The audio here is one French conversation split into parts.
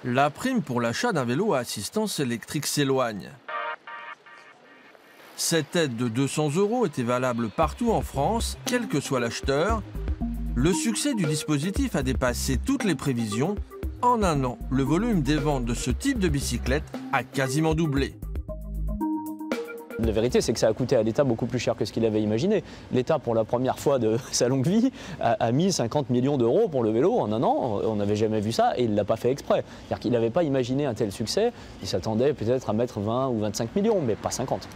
La prime pour l'achat d'un vélo à assistance électrique s'éloigne. Cette aide de 200 € était valable partout en France, quel que soit l'acheteur. Le succès du dispositif a dépassé toutes les prévisions. En un an, le volume des ventes de ce type de bicyclette a quasiment doublé. La vérité, c'est que ça a coûté à l'État beaucoup plus cher que ce qu'il avait imaginé. L'État, pour la première fois de sa longue vie, a mis 50 millions d'euros pour le vélo en un an. On n'avait jamais vu ça et il ne l'a pas fait exprès. C'est-à-dire qu'il n'avait pas imaginé un tel succès. Il s'attendait peut-être à mettre 20 ou 25 millions, mais pas 50.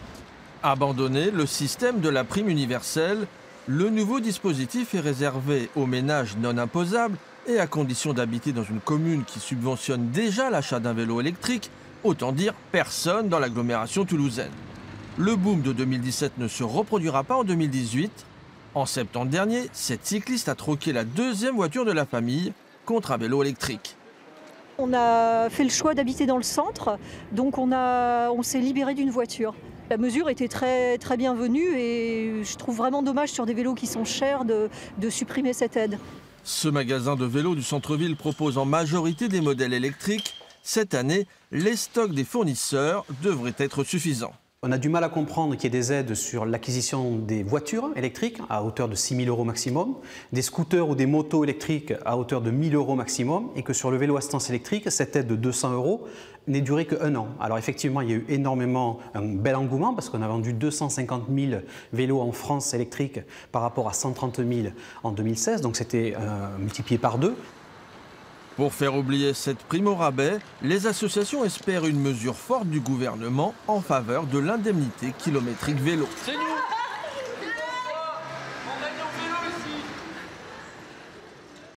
Abandonné le système de la prime universelle, le nouveau dispositif est réservé aux ménages non imposables et à condition d'habiter dans une commune qui subventionne déjà l'achat d'un vélo électrique, autant dire personne dans l'agglomération toulousaine. Le boom de 2017 ne se reproduira pas en 2018. En septembre dernier, cette cycliste a troqué la deuxième voiture de la famille contre un vélo électrique. On a fait le choix d'habiter dans le centre, donc on s'est libéré d'une voiture. La mesure était très bienvenue et je trouve vraiment dommage sur des vélos qui sont chers de supprimer cette aide. Ce magasin de vélos du centre-ville propose en majorité des modèles électriques. Cette année, les stocks des fournisseurs devraient être suffisants. On a du mal à comprendre qu'il y ait des aides sur l'acquisition des voitures électriques à hauteur de 6 000 € maximum, des scooters ou des motos électriques à hauteur de 1 000 € maximum, et que sur le vélo assistance électrique, cette aide de 200 € n'est durée qu'un an. Alors effectivement, il y a eu un bel engouement parce qu'on a vendu 250 000 vélos en France électriques par rapport à 130 000 en 2016, donc c'était multiplié par 2. Pour faire oublier cette prime au rabais, les associations espèrent une mesure forte du gouvernement en faveur de l'indemnité kilométrique vélo.